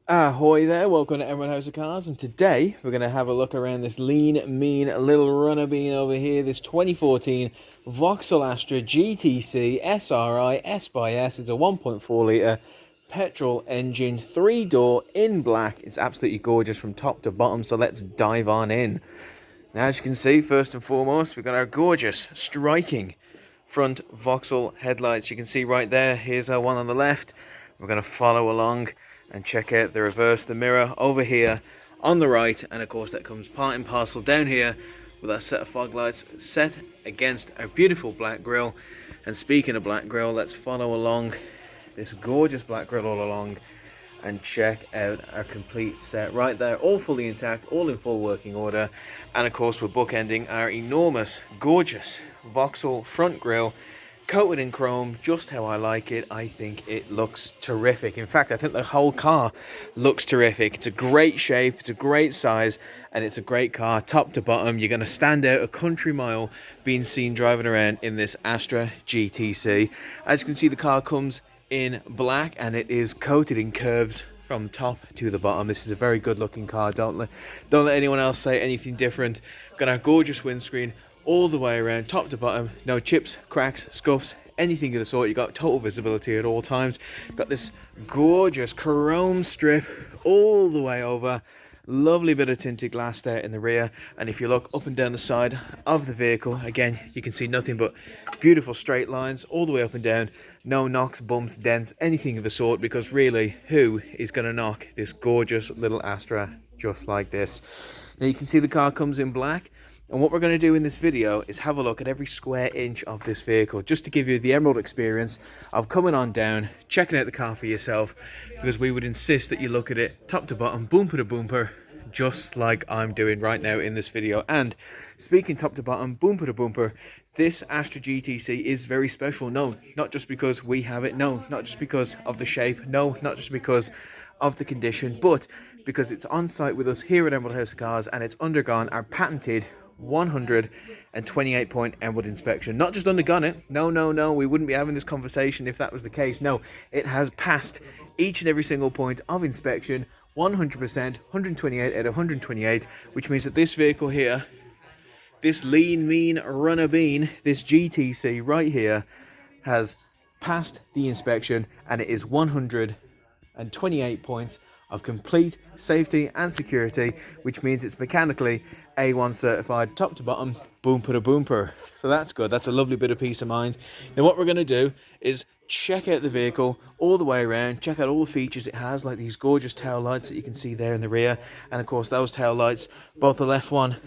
Ahoy there, welcome to Emerald House of Cars, and today we're going to have a look around this lean, mean little runner bean over here, this 2014 Vauxhall Astra GTC SRI S by S. It's a 1.4 litre petrol engine, 3-door in black. It's absolutely gorgeous from top to bottom, so let's dive on in. Now, as you can see, first and foremost, we've got our gorgeous, striking front Vauxhall headlights. You can see right there, here's our one on the left. We're going to follow along and check out the reverse, the mirror over here on the right, and of course that comes part and parcel down here with our set of fog lights set against our beautiful black grille. And speaking of black grille, let's follow along this gorgeous black grille all along and check out our complete set right there, all fully intact, all in full working order. And of course we're bookending our enormous, gorgeous Vauxhall front grille, coated in chrome, just how I like it. I think it looks terrific. In fact, I think the whole car looks terrific. It's a great shape, it's a great size, and it's a great car, top to bottom. You're going to stand out a country mile being seen driving around in this Astra GTC. As you can see, the car comes in black and it is coated in curves from top to the bottom. This is a very good looking car. Don't let anyone else say anything different. Got our gorgeous windscreen all the way around, top to bottom. No chips, cracks, scuffs, anything of the sort. You got total visibility at all times. Got this gorgeous chrome strip all the way over. Lovely bit of tinted glass there in the rear, and if you look up and down the side of the vehicle, again you can see nothing but beautiful straight lines all the way up and down. No knocks, bumps, dents, anything of the sort, because really, who is going to knock this gorgeous little Astra just like this? Now you can see the car comes in black. And what we're going to do in this video is have a look at every square inch of this vehicle, just to give you the Emerald experience of coming on down, checking out the car for yourself, because we would insist that you look at it top to bottom, bumper to bumper, just like I'm doing right now in this video. And speaking top to bottom, bumper to bumper, this Astra GTC is very special. No, not just because we have it, no, not just because of the shape, no, not just because of the condition, but because it's on site with us here at Emerald House of Cars, and it's undergone our patented 128 point Emerald inspection. Not just undergone it, no, we wouldn't be having this conversation if that was the case. No, it has passed each and every single point of inspection, 100%, 128 out of 128, which means that this vehicle here, this lean, mean runner bean, this GTC right here, has passed the inspection, and it is 128 points of complete safety and security, which means it's mechanically A1 certified, top to bottom, bumper to bumper. So that's good. That's a lovely bit of peace of mind. Now what we're going to do is check out the vehicle all the way around, check out all the features it has, like these gorgeous tail lights that you can see there in the rear, and of course those tail lights, both the left one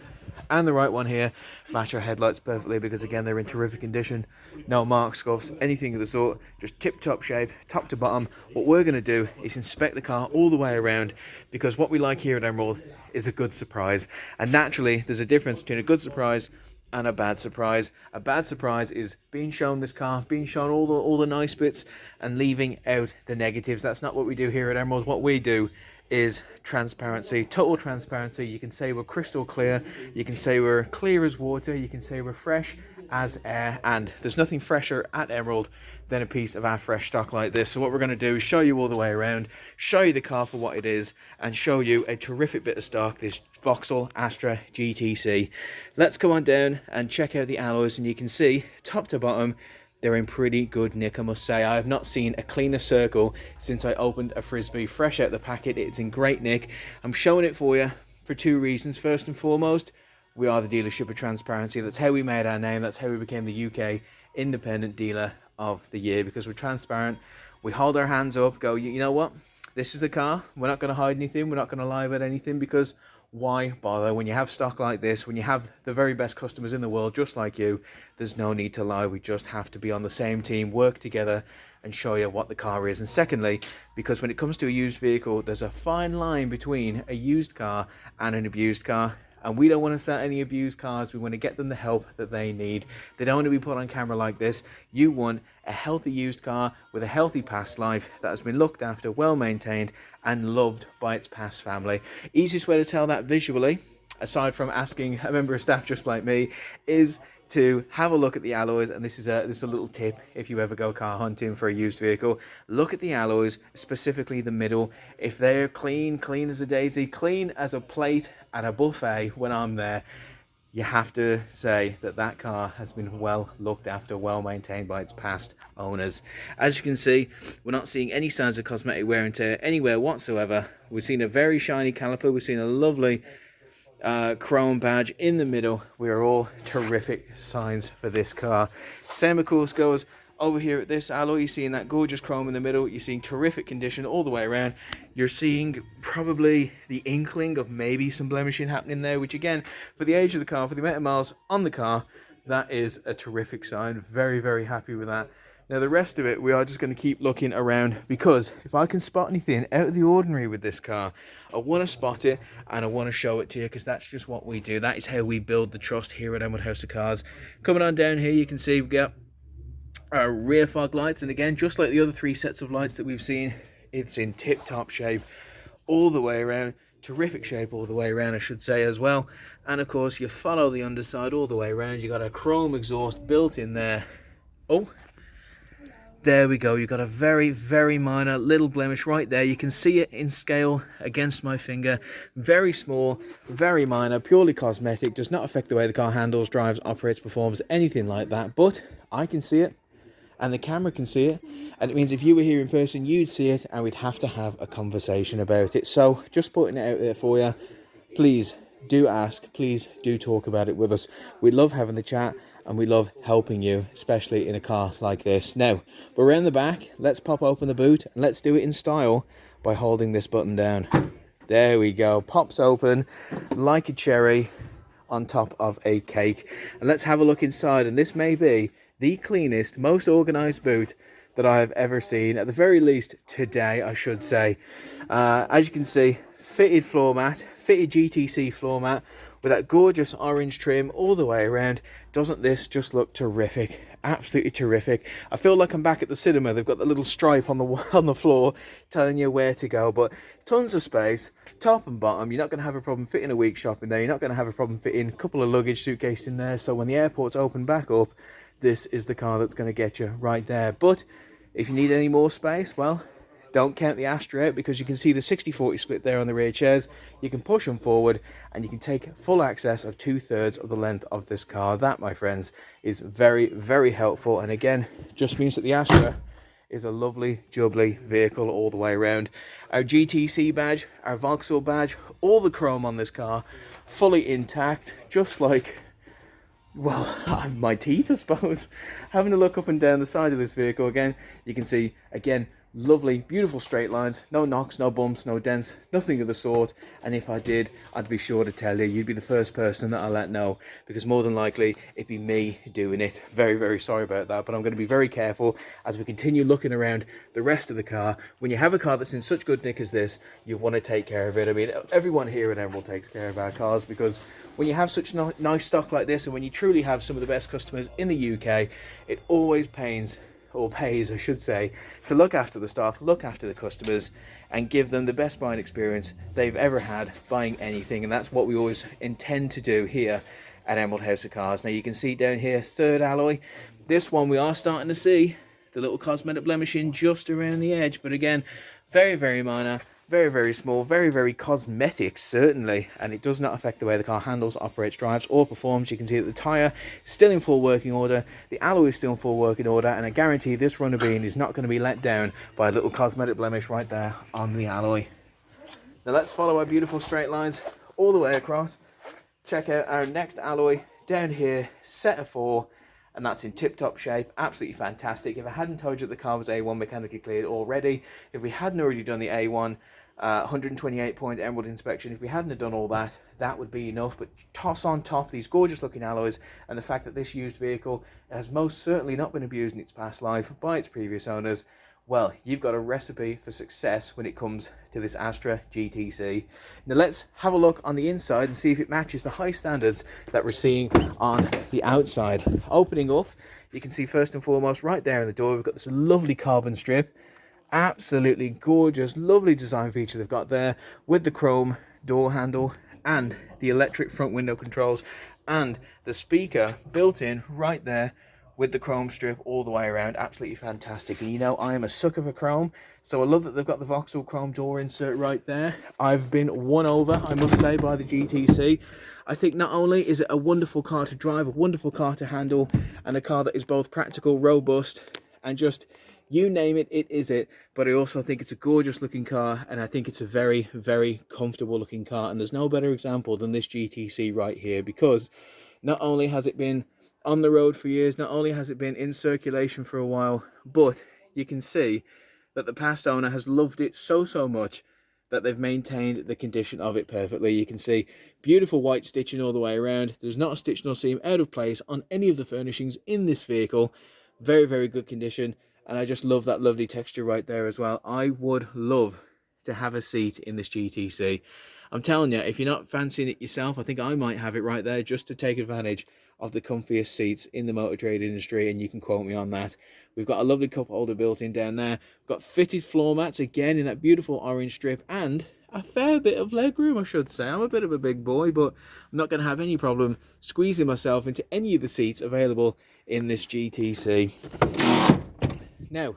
and the right one here, match our headlights perfectly, because again they're in terrific condition. No marks, scuffs, anything of the sort, just tip-top shape, top to bottom. What we're going to do is inspect the car all the way around, because what we like here at Emerald is a good surprise. And naturally there's a difference between a good surprise and a bad surprise. A bad surprise is being shown this car, being shown all the nice bits, and leaving out the negatives. That's not what we do here at Emerald. What we do is transparency, total transparency. You can say we're crystal clear, you can say we're clear as water, you can say we're fresh as air, and there's nothing fresher at Emerald than a piece of our fresh stock like this. So what we're going to do is show you all the way around, show you the car for what it is, and show you a terrific bit of stock, this Vauxhall Astra GTC. Let's go on down and check out the alloys, and you can see top to bottom they're in pretty good nick, I must say. I have not seen a cleaner circle since I opened a Frisbee fresh out the packet. It's in great nick. I'm showing it for you for two reasons. First and foremost, we are the dealership of transparency. That's how we made our name. That's how we became the UK Independent Dealer of the Year, because we're transparent. We hold our hands up, go, you know what? This is the car. We're not going to hide anything. We're not going to lie about anything, because why bother? When you have stock like this, when you have the very best customers in the world just like you, there's no need to lie. We just have to be on the same team, work together, and show you what the car is. And secondly, because when it comes to a used vehicle, there's a fine line between a used car and an abused car. And we don't want to sell any abused cars. We want to get them the help that they need. They don't want to be put on camera like this. You want a healthy used car with a healthy past life that has been looked after, well maintained, and loved by its past family. Easiest way to tell that visually, aside from asking a member of staff just like me, is to have a look at the alloys. And this is a little tip if you ever go car hunting for a used vehicle. Look at the alloys, specifically the middle. If they're clean as a daisy, clean as a plate at a buffet when I'm there, you have to say that that car has been well looked after, well maintained by its past owners. As you can see, we're not seeing any signs of cosmetic wear and tear anywhere whatsoever. We've seen a very shiny caliper. We've seen a lovely chrome badge in the middle. We are all terrific signs for this car. Same of course goes over here at this alloy. You're seeing that gorgeous chrome in the middle. You're seeing terrific condition all the way around. You're seeing probably the inkling of maybe some blemishing happening there, which again, for the age of the car, for the amount of miles on the car, that is a terrific sign. Very, very happy with that. Now the rest of it, we are just going to keep looking around, because if I can spot anything out of the ordinary with this car, I want to spot it and I want to show it to you, because that's just what we do. That is how we build the trust here at Elmwood House of Cars. Coming on down here, you can see we've got our rear fog lights, and again, just like the other 3 sets of lights that we've seen, it's in tip-top shape all the way around. Terrific shape all the way around, I should say, as well. And of course, you follow the underside all the way around. You got a chrome exhaust built in there. Oh, there we go. You've got a very, very minor little blemish right there. You can see it in scale against my finger. Very small, very minor, purely cosmetic. Does not affect the way the car handles, drives, operates, performs, anything like that. But I can see it, and the camera can see it. And it means if you were here in person, you'd see it, and we'd have to have a conversation about it. So just putting it out there for you. Please do ask. Please do talk about it with us. We love having the chat, and we love helping you, especially in a car like this. Now, we're around the back. Let's pop open the boot, and let's do it in style by holding this button down. There we go. Pops open like a cherry on top of a cake. And let's have a look inside. And this may be the cleanest, most organized boot that I have ever seen. At the very least, today, I should say. As you can see, fitted floor mat, fitted GTC floor mat, with that gorgeous orange trim all the way around. Doesn't this just look terrific? Absolutely terrific. I feel like I'm back at the cinema. They've got the little stripe on the floor telling you where to go. But tons of space, top and bottom. You're not going to have a problem fitting a week shop in there. You're not going to have a problem fitting a couple of luggage suitcases in there. So when the airports open back up, this is the car that's going to get you right there. But if you need any more space, well, don't count the Astra out, because you can see the 60-40 split there on the rear chairs. You can push them forward, and you can take full access of 2/3 of the length of this car. That, my friends, is very, very helpful. And again, just means that the Astra is a lovely, jubbly vehicle all the way around. Our GTC badge, our Vauxhall badge, all the chrome on this car, fully intact, just like, well, my teeth, I suppose. Having a look up and down the side of this vehicle again, you can see, again, lovely, beautiful straight lines, no knocks, no bumps, no dents, nothing of the sort. And if I did, I'd be sure to tell you. You'd be the first person that I'll let know, because more than likely it'd be me doing it. Very, very sorry about that, but I'm going to be very careful as we continue looking around the rest of the car. When you have a car that's in such good nick as this, you want to take care of it. I mean, everyone here at Emerald takes care of our cars, because when you have such nice stock like this, and when you truly have some of the best customers in the UK, it always pays, I should say, to look after the stock, look after the customers, and give them the best buying experience they've ever had buying anything. And that's what we always intend to do here at Emerald House of Cars. Now you can see down here, 3rd alloy. This one we are starting to see the little cosmetic blemishing just around the edge, but again, very, very minor, very, very small, very, very cosmetic, certainly, and it does not affect the way the car handles, operates, drives, or performs. You can see that the tyre is still in full working order, the alloy is still in full working order, and I guarantee this runner bean is not going to be let down by a little cosmetic blemish right there on the alloy. Now let's follow our beautiful straight lines all the way across. Check out our next alloy down here, set of 4, and that's in tip-top shape. Absolutely fantastic. If I hadn't told you that the car was A1 mechanically cleared already, if we hadn't already done the A1 128-point Emerald inspection, if we hadn't have done all that, that would be enough. But toss on top these gorgeous looking alloys, and the fact that this used vehicle has most certainly not been abused in its past life by its previous owners, well, you've got a recipe for success when it comes to this Astra GTC. Now let's have a look on the inside and see if it matches the high standards that we're seeing on the outside. Opening up, you can see first and foremost right there in the door, we've got this lovely carbon strip. Absolutely gorgeous, lovely design feature they've got there with the chrome door handle and the electric front window controls. and the speaker built in right there with the chrome strip all the way around. Absolutely fantastic. And you know, I am a sucker for chrome, so I love that they've got the Vauxhall chrome door insert right there. I've been won over, I must say, by the GTC. I think not only is it a wonderful car to drive, a wonderful car to handle, and a car that is both practical, robust, and just, you name it, it is it. But I also think it's a gorgeous looking car, and I think it's a very, very comfortable looking car. And there's no better example than this GTC right here, because not only has it been on the road for years, not only has it been in circulation for a while, but you can see that the past owner has loved it so much that they've maintained the condition of it perfectly. You can see beautiful white stitching all the way around. There's not a stitch nor seam out of place on any of the furnishings in this vehicle. Very, very good condition, and I just love that lovely texture right there as well. I would love to have a seat in this GTC. I'm telling you, if you're not fancying it yourself, I think I might have it right there just to take advantage of the comfiest seats in the motor trade industry, and you can quote me on that. We've got a lovely cup holder built in down there. We've got fitted floor mats again in that beautiful orange strip, and a fair bit of legroom, I should say. I'm a bit of a big boy, but I'm not going to have any problem squeezing myself into any of the seats available in this GTC. Now,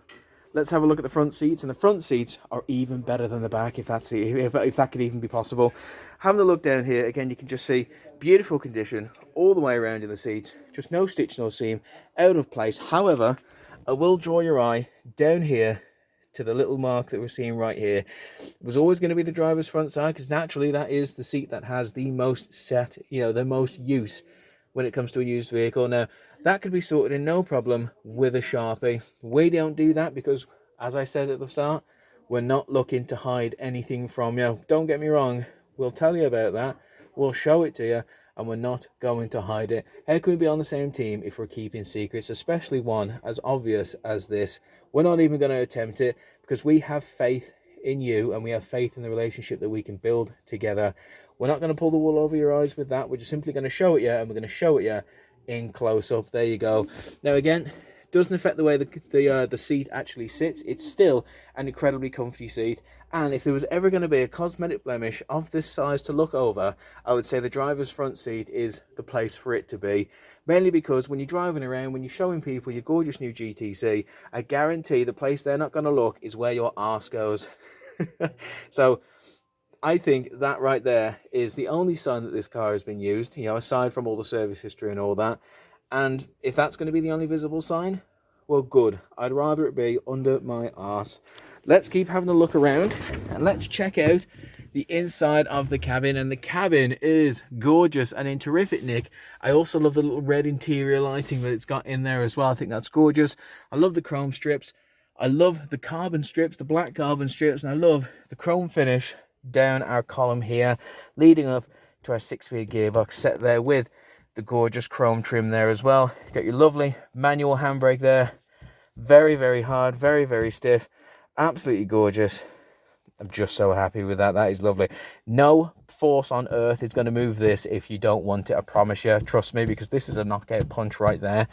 let's have a look at the front seats, and the front seats are even better than the back, if that could even be possible. Having a look down here, again, you can just see beautiful condition all the way around in the seats, just no stitch, no seam, out of place. However, I will draw your eye down here to the little mark that we're seeing right here. It was always going to be the driver's front side, because naturally that is the seat that has the most the most use when it comes to a used vehicle. Now, that could be sorted in no problem with a Sharpie. We don't do that because, as I said at the start, we're not looking to hide anything from you. Don't get me wrong, we'll tell you about that, we'll show it to you, and we're not going to hide it. How can we be on the same team if we're keeping secrets, especially one as obvious as this? We're not even going to attempt it, because we have faith in you, and we have faith in the relationship that we can build together. We're not going to pull the wool over your eyes with that. We're just simply going to show it you, and we're going to show it you in close-up. There you go. Now, again, doesn't affect the way the seat actually sits. It's still an incredibly comfy seat, and if there was ever going to be a cosmetic blemish of this size to look over, I would say the driver's front seat is the place for it to be. Mainly because when you're driving around, when you're showing people your gorgeous new GTC, I guarantee the place they're not going to look is where your arse goes. So I think that right there is the only sign that this car has been used, you know, aside from all the service history and all that. And if that's going to be the only visible sign, well, good. I'd rather it be under my arse. Let's keep having a look around, and let's check out the inside of the cabin. And the cabin is gorgeous and in terrific nick. I also love the little red interior lighting that it's got in there as well. I think that's gorgeous. I love the chrome strips. I love the carbon strips, the black carbon strips, and I love the chrome finish down our column here, leading up to our 6-speed gearbox set there with the gorgeous chrome trim there as well. You've got your lovely manual handbrake there. Very, very hard, very, very stiff. Absolutely gorgeous. I'm just so happy with that. That is lovely. No force on earth is going to move this if you don't want it, I promise you. Trust me, because this is a knockout punch right there.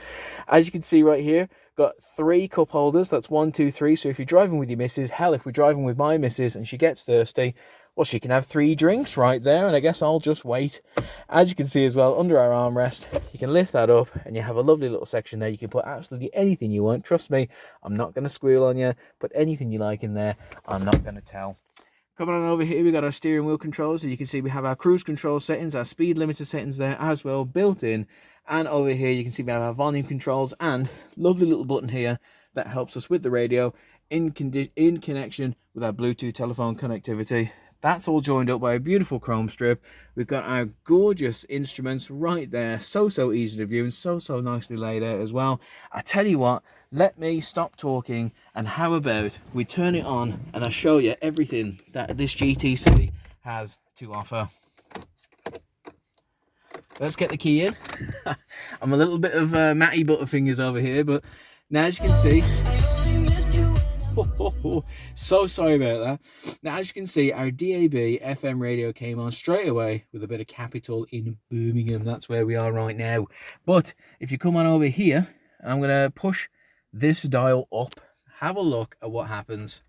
As you can see right here, got 3 cup holders. That's 1, 2, 3. So if you're driving with your missus, hell, if we're driving with my missus and she gets thirsty, well, she can have 3 drinks right there, and I guess I'll just wait. As you can see as well, under our armrest, you can lift that up, and you have a lovely little section there. You can put absolutely anything you want. Trust me, I'm not going to squeal on you. Put anything you like in there. I'm not going to tell. Coming on over here, we got our steering wheel controls. So you can see we have our cruise control settings, our speed limiter settings there as well, built in. And over here, you can see we have our volume controls and lovely little button here that helps us with the radio in connection with our Bluetooth telephone connectivity. That's all joined up by a beautiful chrome strip. We've got our gorgeous instruments right there. So easy to view and so nicely laid out as well. I tell you what, let me stop talking, and how about we turn it on and I'll show you everything that this GTC has to offer. Let's get the key in. I'm a little bit of Matty Butterfingers over here, but now as you can see... so sorry about that. Now, as you can see, our DAB FM radio came on straight away with a bit of capital in Birmingham. That's where we are right now. But if you come on over here, and I'm going to push this dial up, have a look at what happens.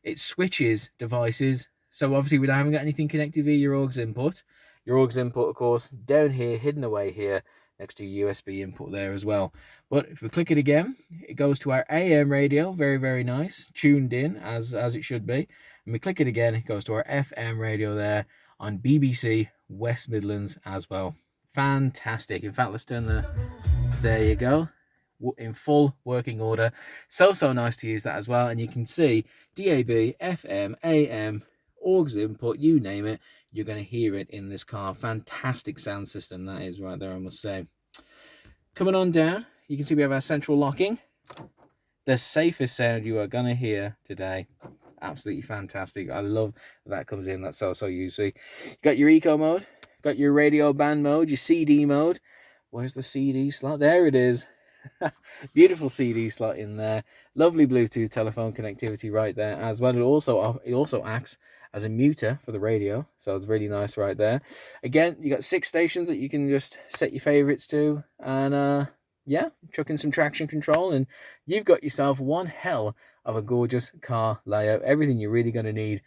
It switches devices. So obviously we haven't got anything connected via your Aux Input. Your aux input, of course, down here, hidden away here, next to your USB input there as well. But if we click it again, it goes to our AM radio, very, very nice, tuned in as it should be. And we click it again, it goes to our FM radio there on BBC West Midlands as well. Fantastic. In fact, let's turn there you go, in full working order. So nice to use that as well. And you can see DAB, FM, AM, aux input, you name it, you're going to hear it in this car. Fantastic sound system that is right there, I must say. Coming on down, you can see we have our central locking. The safest sound you are going to hear today. Absolutely fantastic. I love that comes in. That's so easy. You got your eco mode, got your radio band mode, your CD mode. Where's the CD slot? There it is. Beautiful CD slot in there. Lovely Bluetooth telephone connectivity right there as well. It also acts as a muter for the radio, so it's really nice right there. Again, you got 6 stations that you can just set your favorites to, and yeah, chuck in some traction control, and you've got yourself one hell of a gorgeous car layout. Everything you're really going to need.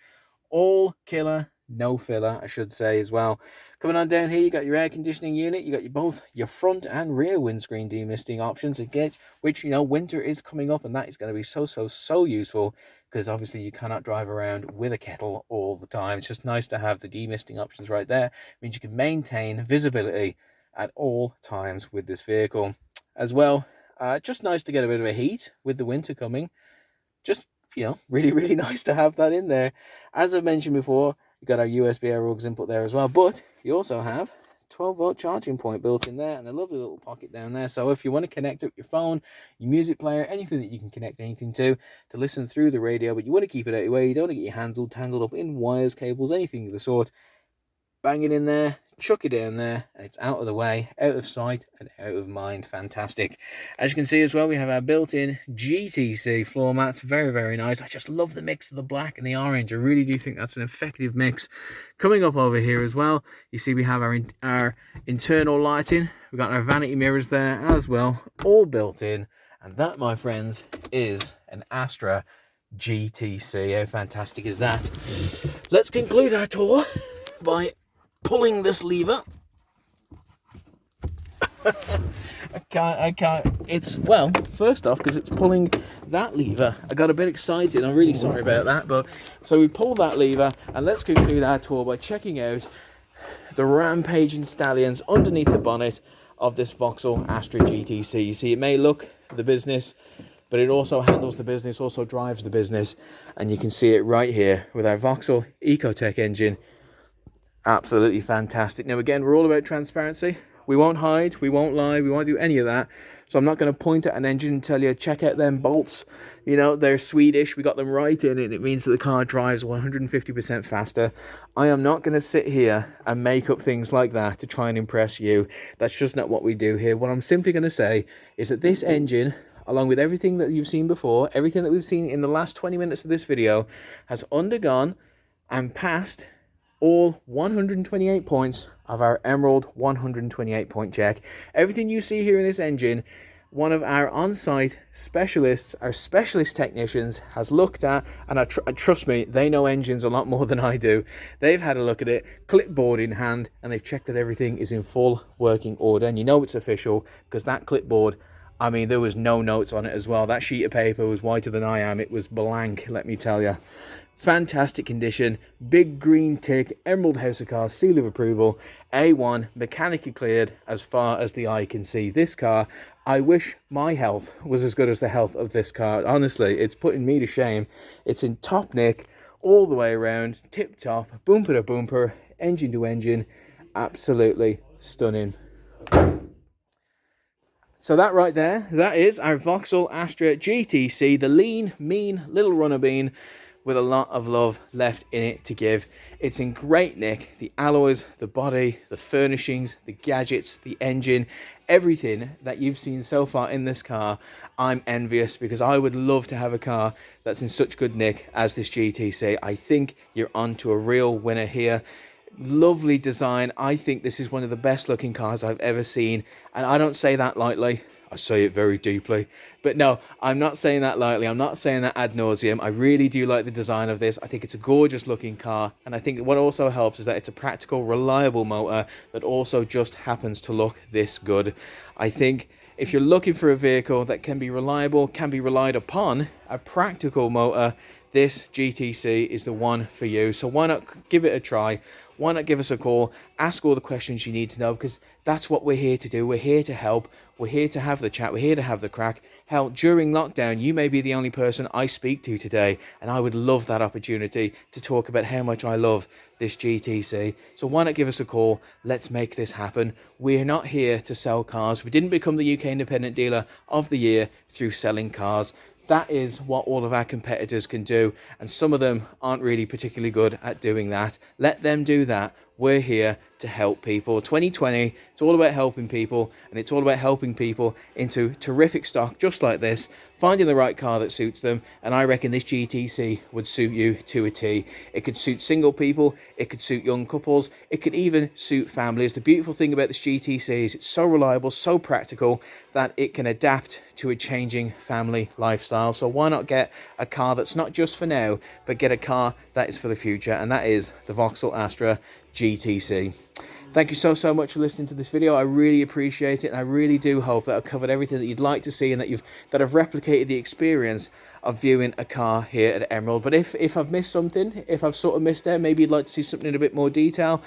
All killer, no filler, I should say as well. Coming on down here, you got your air conditioning unit. You got both your front and rear windscreen demisting options again, which, you know, winter is coming up, and that is going to be so useful, because obviously you cannot drive around with a kettle all the time. It's just nice to have the demisting options right there. It means you can maintain visibility at all times with this vehicle as well. Just nice to get a bit of a heat with the winter coming. Just, you know, really nice to have that in there. As I've mentioned before, you got our USB aux input there as well, but you also have 12-volt charging point built in there, and a lovely little pocket down there. So if you want to connect up your phone, your music player, anything that you can connect anything to listen through the radio, but you want to keep it out of your way, you don't want to get your hands all tangled up in wires, cables, anything of the sort, bang it in there, chuck it down there, and it's out of the way, out of sight and out of mind. Fantastic. As you can see as well, we have our built-in GTC floor mats. Very nice. I just love the mix of the black and the orange. I really do think that's an effective mix. Coming up over here as well, you see we have our internal lighting. We've got our vanity mirrors there as well, all built in. And that, my friends, is an Astra GTC. How fantastic is that? Let's conclude our tour by pulling this lever. I can't. It's, well, first off, because it's pulling that lever, I got a bit excited. I'm really sorry about that. But so we pull that lever, and let's conclude our tour by checking out the rampaging stallions underneath the bonnet of this Vauxhall Astra GTC. You see, it may look the business, but it also handles the business, also drives the business, and you can see it right here with our Vauxhall Ecotec engine. Absolutely fantastic. Now again, we're all about transparency. We won't hide, we won't lie, we won't do any of that. So I'm not going to point at an engine and tell you, check out them bolts. You know, they're Swedish, we got them right in, and it means that the car drives 150% faster. I am not going to sit here and make up things like that to try and impress you. That's just not what we do here. What I'm simply going to say is that this engine, along with everything that you've seen before, everything that we've seen in the last 20 minutes of this video, has undergone and passed all 128 points of our Emerald 128 point check. Everything you see here in this engine, one of our on-site specialists, our specialist technicians, has looked at, and trust me, they know engines a lot more than I do. They've had a look at it, clipboard in hand, and they've checked that everything is in full working order. And you know it's official because that clipboard, I mean, there was no notes on it as well. That sheet of paper was whiter than I am. It was blank, let me tell you. Fantastic condition, big green tick, Emerald House of Cars seal of approval, A1, mechanically cleared as far as the eye can see. This car, I wish my health was as good as the health of this car. Honestly, it's putting me to shame. It's in top nick all the way around, tip top, bumper to bumper, engine to engine, absolutely stunning. So that right there, that is our Vauxhall Astra GTC, the lean, mean little runner bean, with a lot of love left in it to give. It's in great nick. The alloys, the body, the furnishings, the gadgets, the engine, everything that you've seen so far in this car, I'm envious, because I would love to have a car that's in such good nick as this GTC. I think you're on to a real winner here. Lovely design. I think this is one of the best looking cars I've ever seen, and I don't say that lightly. I say it very deeply. But no, I'm not saying that lightly. I'm not saying that ad nauseum. I really do like the design of this. I think it's a gorgeous looking car. And I think what also helps is that it's a practical, reliable motor that also just happens to look this good. I think if you're looking for a vehicle that can be reliable, can be relied upon, a practical motor, this GTC is the one for you. So why not give it a try? Why not give us a call? Ask all the questions you need to know, because that's what we're here to do. We're here to help. We're here to have the chat. We're here to have the crack. Hell, during lockdown, you may be the only person I speak to today, and I would love that opportunity to talk about how much I love this GTC. So why not give us a call? Let's make this happen. We're not here to sell cars. We didn't become the UK Independent Dealer of the Year through selling cars. That is what all of our competitors can do, and some of them aren't really particularly good at doing that. Let them do that. We're here to help people. 2020, it's all about helping people, and it's all about helping people into terrific stock just like this, finding the right car that suits them, and I reckon this GTC would suit you to a T. It could suit single people, it could suit young couples, it could even suit families. The beautiful thing about this GTC is it's so reliable, so practical, that it can adapt to a changing family lifestyle. So why not get a car that's not just for now, but get a car that is for the future, and that is the Vauxhall Astra GTC. Thank you so much for listening to this video. I really appreciate it, and I really do hope that I've covered everything that you'd like to see, and that I've replicated the experience of viewing a car here at Emerald. But if I've missed something, if I've sort of missed out, maybe you'd like to see something in a bit more detail,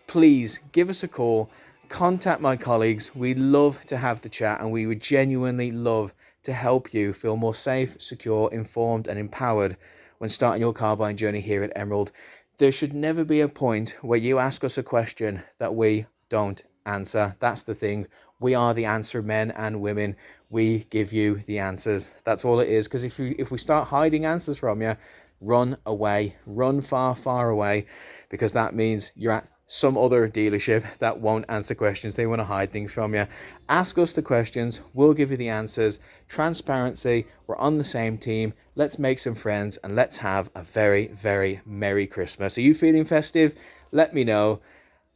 please give us a call, contact my colleagues. We'd love to have the chat, and we would genuinely love to help you feel more safe, secure, informed, and empowered when starting your car buying journey here at Emerald. There should never be a point where you ask us a question that we don't answer. That's the thing. We are the answer men and women. We give you the answers. That's all it is. Because if we start hiding answers from you, run away. Run far, far away. Because that means you're at some other dealership that won't answer questions. They want to hide things from you. Ask us the questions. We'll give you the answers. Transparency. We're on the same team. Let's make some friends, and let's have a very, very Merry Christmas. Are you feeling festive? Let me know.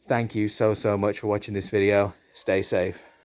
Thank you so much for watching this video. Stay safe.